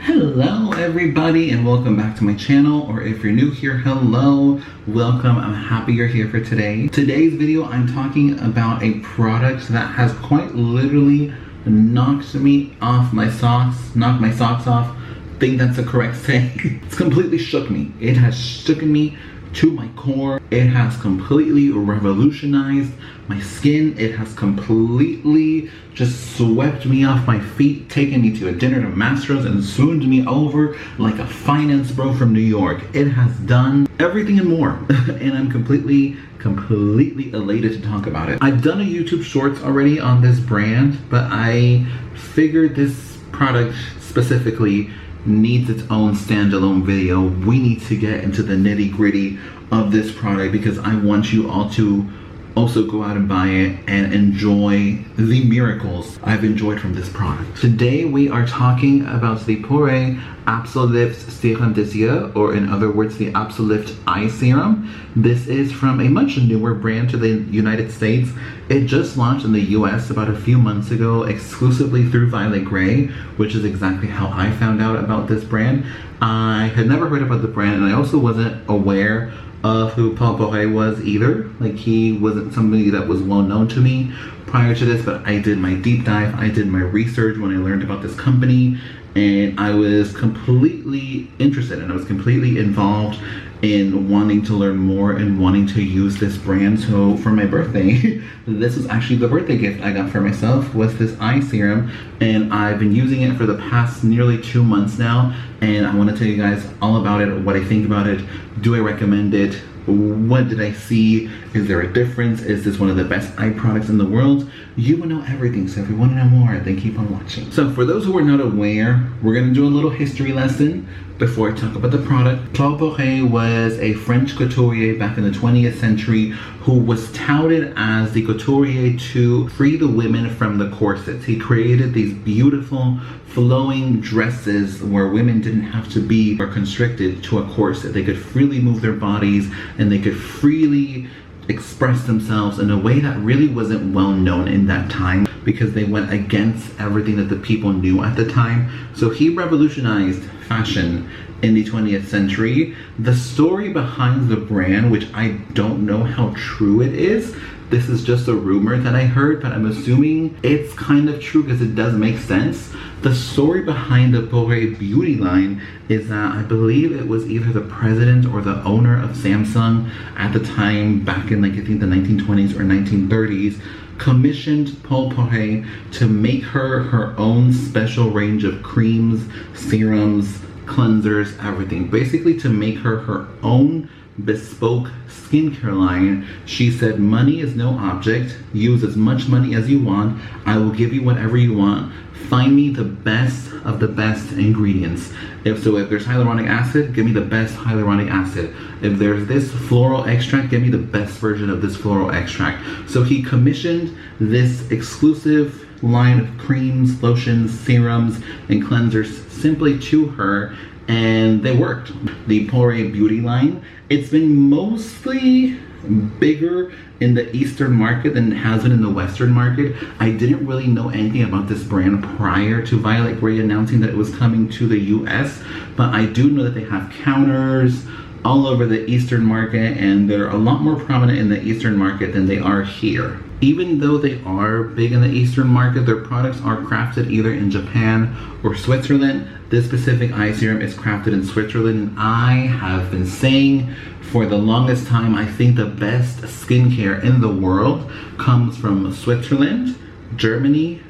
Hello everybody and welcome back to my channel, or if you're new here, hello, welcome. I'm happy you're here for today. Today's video I'm talking about a product that has quite literally knocked me off my socks, knocked my socks off. I think that's the correct saying. It's completely shook me. It has shooken me to my core. It has completely revolutionized my skin. It has completely just swept me off my feet, taken me to a dinner to Mastro's and swooned me over like a finance bro from New York. It has done everything and more. And I'm completely elated to talk about it. I've done a YouTube shorts already on this brand, but I figured this product specifically needs its own standalone video. We need to get into the nitty-gritty of this product because I want you all to also go out and buy it and enjoy the miracles I've enjoyed from this product. Today we are talking about the Poiret Absolift Serum des Yeux, or in other words, the Absolift Eye Serum. This is from a much newer brand to the United States. It just launched in the US about a few months ago, exclusively through Violet Grey, which is exactly how I found out about this brand. I had never heard about the brand, and I also wasn't aware of who Poiret was either. Like, he wasn't somebody that was well known to me prior to this, but I did my deep dive, I did my research when I learned about this company, and I was completely interested and I was completely involved in wanting to learn more and wanting to use this brand. So for my birthday, this was actually the birthday gift I got for myself, was this eye serum, and I've been using it for the past nearly 2 months now, and I want to tell you guys all about it, what I think about it. Do I recommend it? What did I see? Is there a difference? Is this one of the best eye products in the world? You will know everything, so if you want to know more, then keep on watching. So for those who are not aware, we're going to do a little history lesson before I talk about the product. Claude Poiret was a French couturier back in the 20th century who was touted as the couturier to free the women from the corsets. He created these beautiful flowing dresses where women didn't have to be constricted to a corset. They could freely move their bodies and they could freely express themselves in a way that really wasn't well known in that time, because they went against everything that the people knew at the time. So he revolutionized fashion in the 20th century. The story behind the brand, which I don't know how true it is, this is just a rumor that I heard, but I'm assuming it's kind of true because it does make sense. The story behind the Poiret beauty line is that I believe it was either the president or the owner of Samsung at the time, back in like I think the 1920s or 1930s, commissioned Paul Poiret to make her own special range of creams, serums, cleansers, everything. Basically to make her own bespoke skincare line. She said, money is no object. Use as much money as you want. I will give you whatever you want. Find me the best of the best ingredients. If there's hyaluronic acid, give me the best hyaluronic acid. If there's this floral extract, give me the best version of this floral extract. So he commissioned this exclusive line of creams, lotions, serums, and cleansers simply to her, and they worked. The Poiret beauty line, it's been mostly bigger in the Eastern market than it has been in the Western market. I didn't really know anything about this brand prior to Violet Grey announcing that it was coming to the US, but I do know that they have counters all over the Eastern market, and they're a lot more prominent in the Eastern market than they are here. Even though they are big in the Eastern market, their products are crafted either in Japan or Switzerland. This specific eye serum is crafted in Switzerland, and I have been saying for the longest time, I think the best skincare in the world comes from Switzerland, Germany,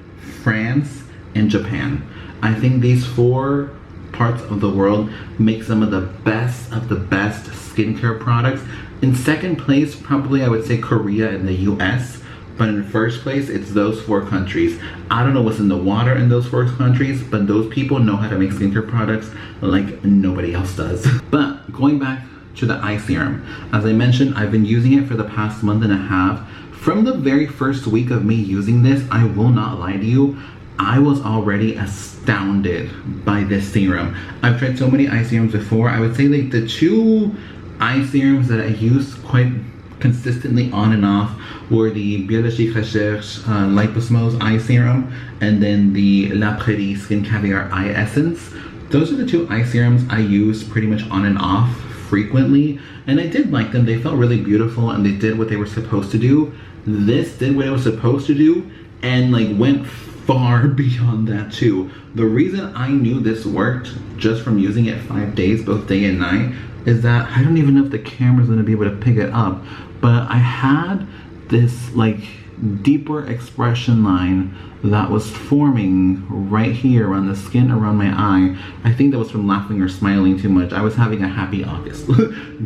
France, and Japan. I think these 4 parts of the world make some of the best skincare products. In second place, probably I would say Korea and the US. But in first place, it's those 4 countries. I don't know what's in the water in those 4 countries, but those people know how to make skincare products like nobody else does. But going back to the eye serum, as I mentioned, I've been using it for the past month and a half. From the very first week of me using this, I will not lie to you, I was already astounded by this serum. I've tried so many eye serums before. I would say like the 2 eye serums that I used quite consistently on and off were the Biologique Recherche Liposmose Eye Serum and then the La Prairie Skin Caviar Eye Essence. Those are the two eye serums I use pretty much on and off frequently, and I did like them. They felt really beautiful and they did what they were supposed to do. This did what it was supposed to do and like went far beyond that too. The reason I knew this worked just from using it 5 days, both day and night, is that I don't even know if the camera's gonna be able to pick it up, but I had this like deeper expression line that was forming right here around the skin around my eye. I think that was from laughing or smiling too much. I was having a happy August.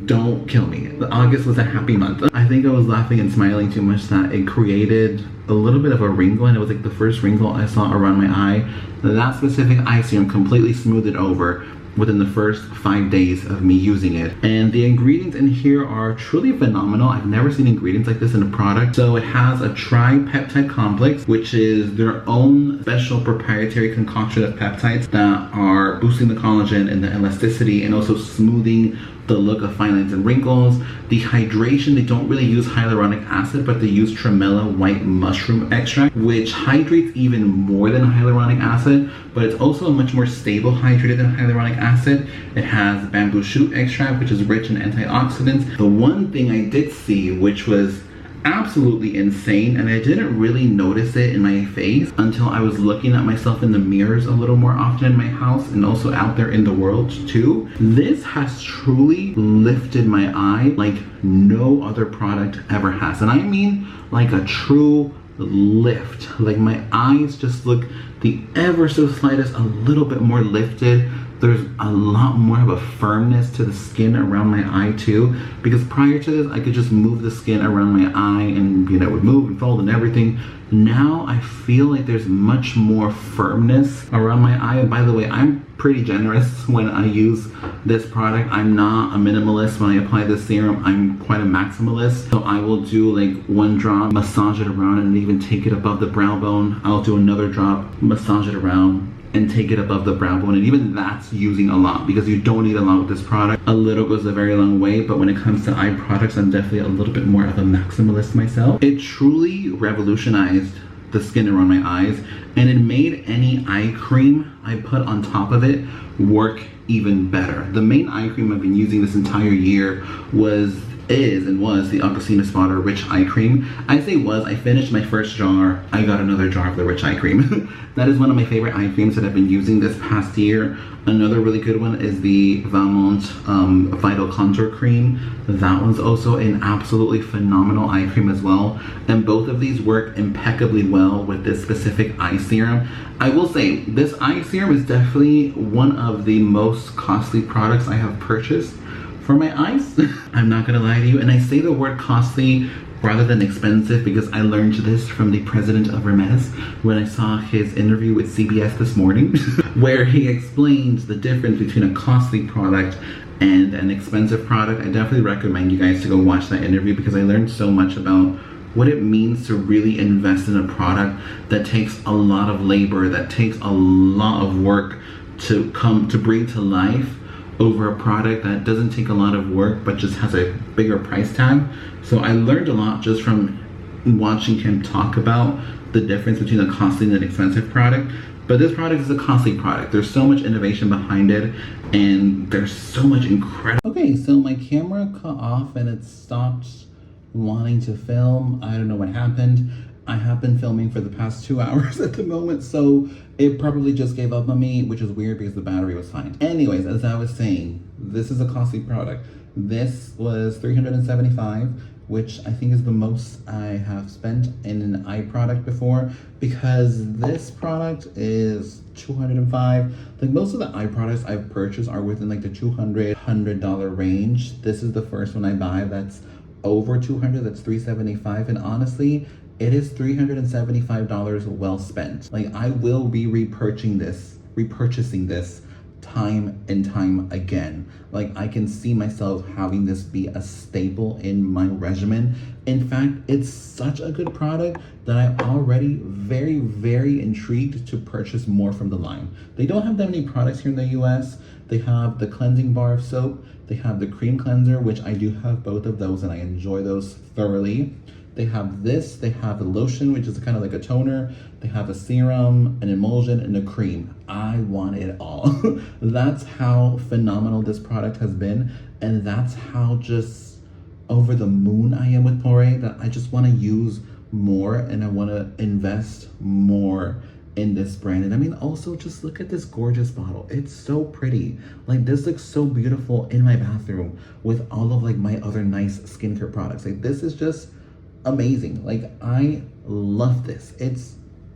Don't kill me. August was a happy month. I think I was laughing and smiling too much that it created a little bit of a wrinkle, and it was like the first wrinkle I saw around my eye. That specific eye serum completely smoothed it over within the first 5 days of me using it. And the ingredients in here are truly phenomenal. I've never seen ingredients like this in a product. So it has a tripeptide complex, which is their own special proprietary concoction of peptides that are boosting the collagen and the elasticity and also smoothing the look of fine lines and wrinkles. The hydration, they don't really use hyaluronic acid, but they use tremella white mushroom extract, which hydrates even more than hyaluronic acid, but it's also a much more stable hydrated than hyaluronic acid. It has bamboo shoot extract, which is rich in antioxidants. The one thing I did see, which was absolutely insane, and I didn't really notice it in my face until I was looking at myself in the mirrors a little more often in my house and also out there in the world too. This has truly lifted my eye like no other product ever has, and I mean like a true lift. Like my eyes just look the ever so slightest a little bit more lifted. There's a lot more of a firmness to the skin around my eye too, because prior to this I could just move the skin around my eye and it would move and fold and everything. Now I feel like there's much more firmness around my eye. And by the way, I'm pretty generous when I use this product. I'm not a minimalist when I apply this serum. I'm quite a maximalist. So I will do like one drop, massage it around and even take it above the brow bone. I'll do another drop, massage it around and take it above the brow bone, and even that's using a lot because you don't need a lot with this product. A little goes a very long way, but when it comes to eye products, I'm definitely a little bit more of a maximalist myself. It truly revolutionized the skin around my eyes, and it made any eye cream I put on top of it work even better. The main eye cream I've been using this entire year was the Aquafina Spotter Rich Eye Cream. I say was, I finished my first jar, I got another jar of the Rich Eye Cream. That is one of my favorite eye creams that I've been using this past year. Another really good one is the Valmont Vital Contour Cream. That one's also an absolutely phenomenal eye cream as well. And both of these work impeccably well with this specific eye serum. I will say, this eye serum is definitely one of the most costly products I have purchased for my eyes. I'm not gonna lie to you, and I say the word costly rather than expensive because I learned this from the president of Hermes when I saw his interview with CBS this morning where he explained the difference between a costly product and an expensive product. I definitely recommend you guys to go watch that interview because I learned so much about what it means to really invest in a product that takes a lot of labor, that takes a lot of work to bring to life, over a product that doesn't take a lot of work but just has a bigger price tag. So I learned a lot just from watching him talk about the difference between a costly and an expensive product. But this product is a costly product. There's so much innovation behind it and there's so much incredible. Okay, so my camera cut off and it stopped wanting to film. I don't know what happened. I have been filming for the past 2 hours at the moment, so it probably just gave up on me, which is weird because the battery was fine. Anyways, as I was saying, this is a costly product. This was $375, which I think is the most I have spent in an eye product before, because this product is $205. Like most of the eye products I've purchased are within like the $200 range. This is the first one I buy that's over $200, that's $375, and honestly, it is $375 well spent. Like I will be repurchasing this time and time again. Like I can see myself having this be a staple in my regimen. In fact, it's such a good product that I'm already very, very intrigued to purchase more from the line. They don't have that many products here in the US. They have the cleansing bar of soap. They have the cream cleanser, which I do have both of those and I enjoy those thoroughly. They have this, they have a lotion, which is kind of like a toner. They have a serum, an emulsion, and a cream. I want it all. That's how phenomenal this product has been. And that's how just over the moon I am with Poiret, that I just want to use more and I want to invest more in this brand. And I mean, also just look at this gorgeous bottle. It's so pretty. Like, this looks so beautiful in my bathroom with all of like my other nice skincare products. Like, this is just amazing. Like, I love this. It's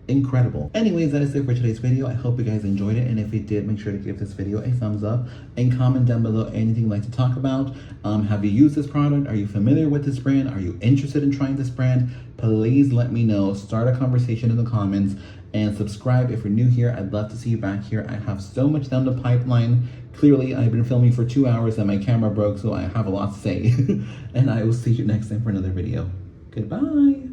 incredible. Anyways, that is it for today's video. I hope you guys enjoyed it, and if you did, make sure to give this video a thumbs up and comment down below anything you'd like to talk about. Have you used this product? Are you familiar with this brand? Are you interested in trying this brand? Please let me know. Start a conversation in the comments, and subscribe if you're new here. I'd love to see you back here. I have so much down the pipeline. Clearly, I've been filming for 2 hours and my camera broke, so I have a lot to say. And I will see you next time for another video. Goodbye.